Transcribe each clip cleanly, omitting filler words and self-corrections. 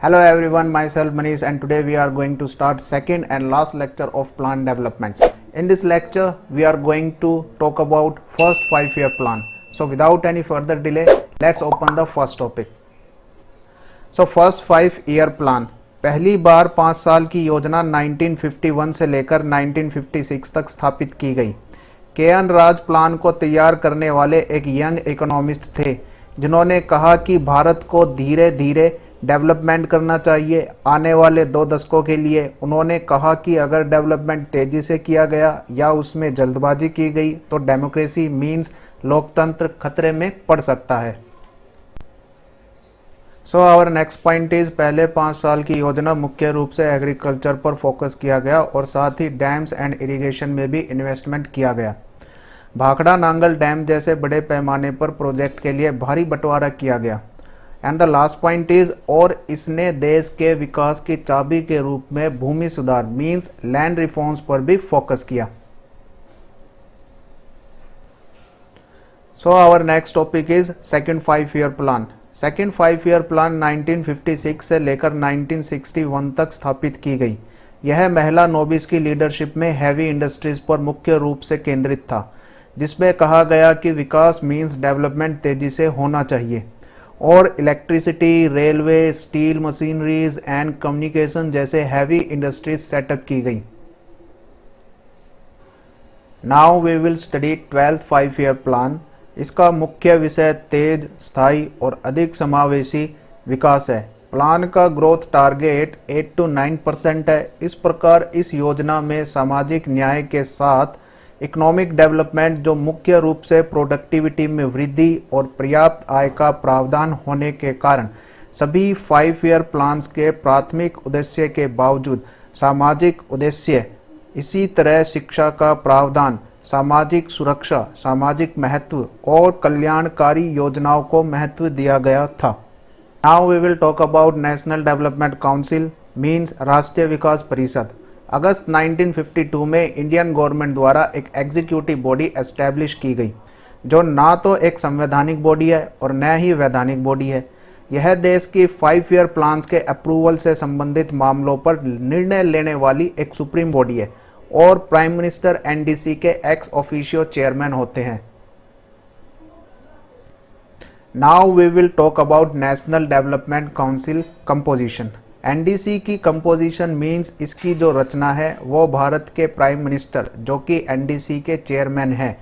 Hello everyone, myself Manish and today we are going to start second and last lecture of plan development. In this lecture, we are going to talk about first 5-year plan. So without any further delay, let's open the first topic. So first 5-year plan. पहली बार 5 साल की योजना 1951 से लेकर 1956 तक स्थापित की गई। के.एन. राज प्लान को तैयार करने वाले एक यंग इकोनॉमिस्ट थे जिन्होंने कहा कि भारत को धीरे धीरे डेवलपमेंट करना चाहिए। आने वाले 2 दशकों के लिए उन्होंने कहा कि अगर डेवलपमेंट तेजी से किया गया या उसमें जल्दबाजी की गई तो डेमोक्रेसी मींस लोकतंत्र खतरे में पड़ सकता है। So our next point is पहले 5 साल की योजना मुख्य रूप से एग्रीकल्चर पर फोकस किया गया और साथ ही डैम्स एंड इरिगेशन में भी इन्वेस्टमेंट किया गया। भाखड़ा नांगल डैम जैसे बड़े पैमाने पर प्रोजेक्ट के लिए भारी बंटवारा किया गया। And the last point is और इसने देश के विकास की चाबी के रूप में भूमि सुधार मींस लैंड रिफॉर्म्स पर भी फोकस किया। So our next topic is second 5-year plan. Second 5-year plan 1956 से लेकर 1961 तक स्थापित की गई। यह महिला नोबिस की लीडरशिप में हैवी इंडस्ट्रीज पर मुख्य रूप से केंद्रित था, जिसमें कहा गया कि विकास मींस डेवलपमेंट तेजी से होना चाहिए और electricity, railway, steel machineries and communication जैसे हैवी इंडस्ट्रीज सेटअप की गई। Now we will study 12th 5-year plan. इसका मुख्य विषय तेज, स्थायी और अधिक समावेशी विकास है। प्लान का ग्रोथ टारगेट 8 to 9% है। इस प्रकार इस योजना में सामाजिक न्याय के साथ इकोनॉमिक डेवलपमेंट जो मुख्य रूप से प्रोडक्टिविटी में वृद्धि और पर्याप्त आय का प्रावधान होने के कारण सभी 5-year प्लान्स के प्राथमिक उद्देश्य के बावजूद सामाजिक उद्देश्य, इसी तरह शिक्षा का प्रावधान, सामाजिक सुरक्षा, सामाजिक महत्व और कल्याणकारी योजनाओं को महत्व दिया गया था। Now we will talk about national development council means राष्ट्रीय विकास परिषद। अगस्त 1952 में इंडियन गवर्नमेंट द्वारा एक एग्जीक्यूटिव बॉडी एस्टैब्लिश की गई जो ना तो एक संवैधानिक बॉडी है और न ही वैधानिक बॉडी है। यह देश की 5-year प्लान्स के अप्रूवल से संबंधित मामलों पर निर्णय लेने वाली एक सुप्रीम बॉडी है और प्राइम मिनिस्टर एनडीसी के एक्स ऑफिशियो चेयरमैन होते हैं। Now we will talk about national development council composition. NDC की कंपोजिशन मींस इसकी जो रचना है वो भारत के प्राइम मिनिस्टर जो कि एनडीसी के चेयरमैन हैं,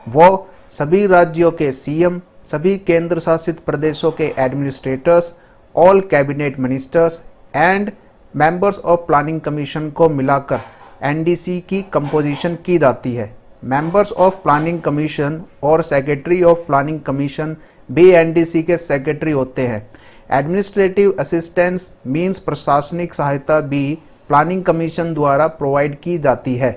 वो सभी राज्यों के सीएम, सभी केंद्र शासित प्रदेशों के administrators, all cabinet ministers and members of planning commission को मिलाकर एनडीसी की कंपोजिशन की जाती है। मेंबर्स ऑफ प्लानिंग कमीशन और सेक्रेटरी ऑफ प्लानिंग कमीशन भी एनडीसी के सेक्रेटरी होते हैं। एडमिनिस्ट्रेटिव असिस्टेंस मींस प्रशासनिक सहायता भी प्लानिंग कमीशन द्वारा प्रोवाइड की जाती है।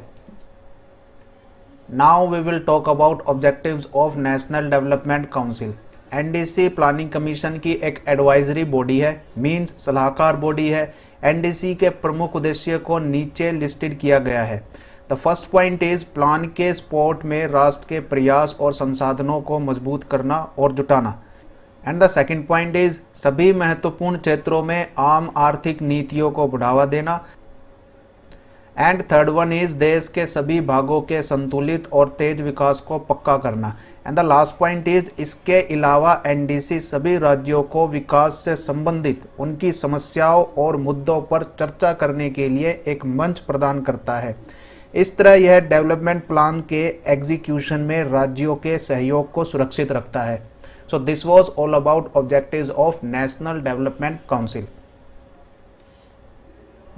Now we will talk about objectives of national development council. NDC planning commission की एक एडवाइजरी बॉडी है मींस सलाहकार बॉडी है। एनडीसी के प्रमुख उद्देश्य को नीचे लिस्टेड किया गया है। The first point is plan के सपोर्ट में राष्ट्र के प्रयास और संसाधनों को मजबूत करना और जुटाना। And the second point is सभी महत्वपूर्ण क्षेत्रों में आम आर्थिक नीतियों को बढ़ावा देना। एंड थर्ड वन इज देश के सभी भागों के संतुलित और तेज विकास को पक्का करना। And the last point is इसके अलावा एनडीसी सभी राज्यों को विकास से संबंधित उनकी समस्याओं और मुद्दों पर चर्चा करने के लिए एक मंच प्रदान करता है। इस तरह यह डेवलपमेंट प्लान के एग्जीक्यूशन में राज्यों के सहयोग को सुरक्षित रखता है। So this was all about objectives of National Development Council.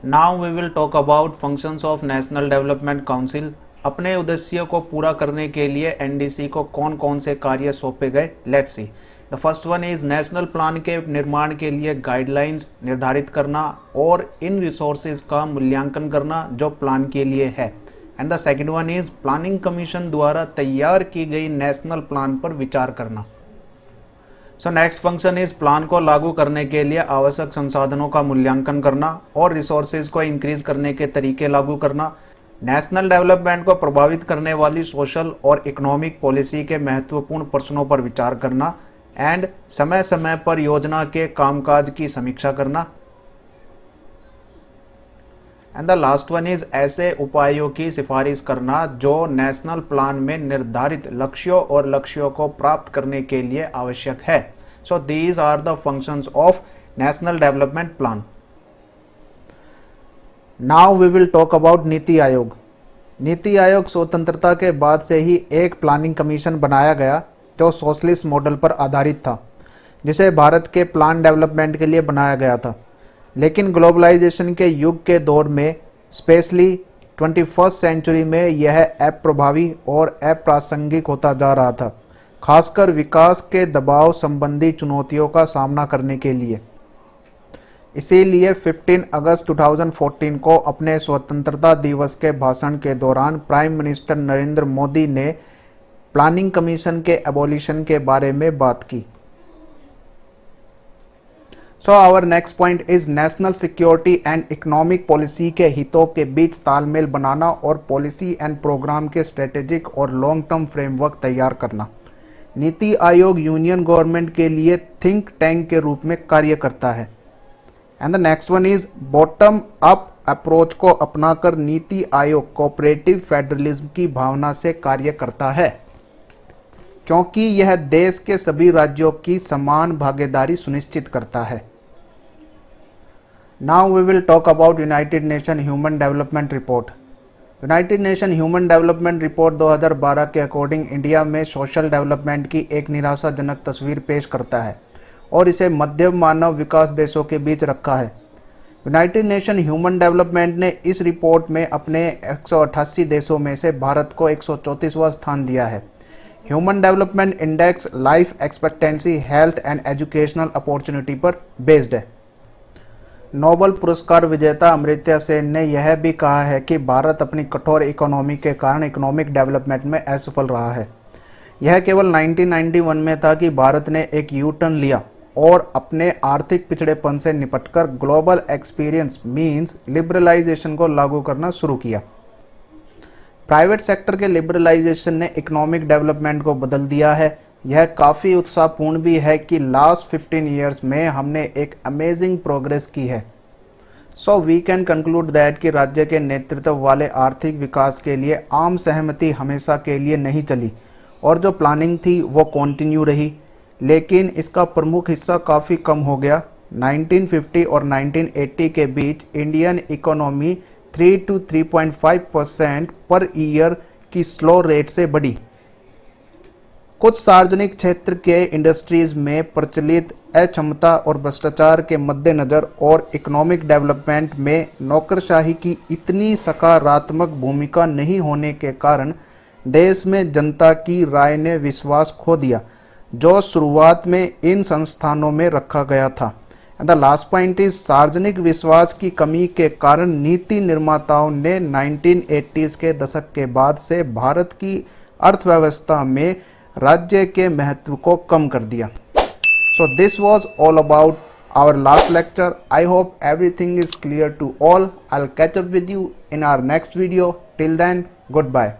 Now we will talk about functions of National Development Council. अपने उद्देश्य को पूरा करने के लिए एनडीसी को कौन कौन से कार्य सौंपे गए, let's see. The first one is national plan के निर्माण के लिए गाइडलाइंस निर्धारित करना और इन रिसोर्सेज का मूल्यांकन करना जो प्लान के लिए है। And the second one is planning commission द्वारा तैयार की गई नेशनल प्लान पर विचार करना। So next function is plan को लागू करने के लिए आवश्यक संसाधनों का मूल्यांकन करना और रिसोर्सेज को इंक्रीज करने के तरीके लागू करना। नेशनल डेवलपमेंट को प्रभावित करने वाली सोशल और इकोनॉमिक पॉलिसी के महत्वपूर्ण प्रश्नों पर विचार करना एंड समय समय पर योजना के कामकाज की समीक्षा करना। And the last one is ऐसे उपायों की सिफारिश करना जो नेशनल प्लान में निर्धारित लक्ष्यों और लक्ष्यों को प्राप्त करने के लिए आवश्यक है। So these are the functions of national development plan. Now we will talk about NITI Aayog. NITI Aayog स्वतंत्रता के बाद से ही एक प्लानिंग कमीशन बनाया गया जो सोशलिस्ट मॉडल पर आधारित था, जिसे भारत के प्लान डेवलपमेंट के लिए बनाया गया था। लेकिन ग्लोबलाइजेशन के युग के दौर में, स्पेशली 21st सेंचुरी में, यह अप्रभावी और अप्रासंगिक होता जा रहा था, खासकर विकास के दबाव संबंधी चुनौतियों का सामना करने के लिए। इसीलिए 15 अगस्त 2014 को अपने स्वतंत्रता दिवस के भाषण के दौरान प्राइम मिनिस्टर नरेंद्र मोदी ने प्लानिंग कमीशन के एबॉलिशन के बारे में बात की। So our next point is national security and economic policy के हितों के बीच तालमेल बनाना और पॉलिसी एंड प्रोग्राम के स्ट्रेटेजिक और लॉन्ग टर्म फ्रेमवर्क तैयार करना। नीति आयोग यूनियन गवर्नमेंट के लिए थिंक टैंक के रूप में कार्य करता है। And the next one is bottom up approach को अपनाकर नीति आयोग कोऑपरेटिव फेडरलिज्म की भावना से कार्य करता है, क्योंकि यह देश के सभी राज्यों की समान भागीदारी सुनिश्चित करता है। Now we will talk about united nation human development report. United nation human development report 2012 के अकॉर्डिंग इंडिया में सोशल डेवलपमेंट की एक निराशाजनक तस्वीर पेश करता है और इसे मध्यम मानव विकास देशों के बीच रखा है। यूनाइटेड नेशन ह्यूमन डेवलपमेंट ने इस रिपोर्ट में अपने 188 देशों में से भारत को 134वां स्थान दिया है। Human development index life expectancy, health and educational opportunity पर बेस्ड है। नोबेल पुरस्कार विजेता अमर्त्य सेन ने यह भी कहा है कि भारत अपनी कठोर इकोनॉमी के कारण इकोनॉमिक डेवलपमेंट में असफल रहा है। यह केवल 1991 में था कि भारत ने एक यू टर्न लिया और अपने आर्थिक पिछड़ेपन से निपटकर ग्लोबल एक्सपीरियंस मींस लिबरलाइजेशन को लागू करना शुरू किया। प्राइवेट सेक्टर के लिबरलाइजेशन ने इकोनॉमिक डेवलपमेंट को बदल दिया है। यह काफ़ी उत्साहपूर्ण भी है कि लास्ट 15 ईयर्स में हमने एक अमेजिंग प्रोग्रेस की है। So we can conclude that कि राज्य के नेतृत्व वाले आर्थिक विकास के लिए आम सहमति हमेशा के लिए नहीं चली और जो प्लानिंग थी वो कंटिन्यू रही, लेकिन इसका प्रमुख हिस्सा काफ़ी कम हो गया। 1950 और 1980 के बीच Indian economy 3 to 3.5% per year की स्लो रेट से बढ़ी। कुछ सार्वजनिक क्षेत्र के इंडस्ट्रीज में प्रचलित अक्षमता और भ्रष्टाचार के मद्देनज़र और इकोनॉमिक डेवलपमेंट में नौकरशाही की इतनी सकारात्मक भूमिका नहीं होने के कारण देश में जनता की राय ने विश्वास खो दिया जो शुरुआत में इन संस्थानों में रखा गया था। And the last point is सार्वजनिक विश्वास की कमी के कारण नीति निर्माताओं ने 1980s के दशक के बाद से भारत की अर्थव्यवस्था में राज्य के महत्व को कम कर दिया। So this was all about our last lecture. I hope everything is clear to all. I will catch up with you in our next video. Till then, good bye.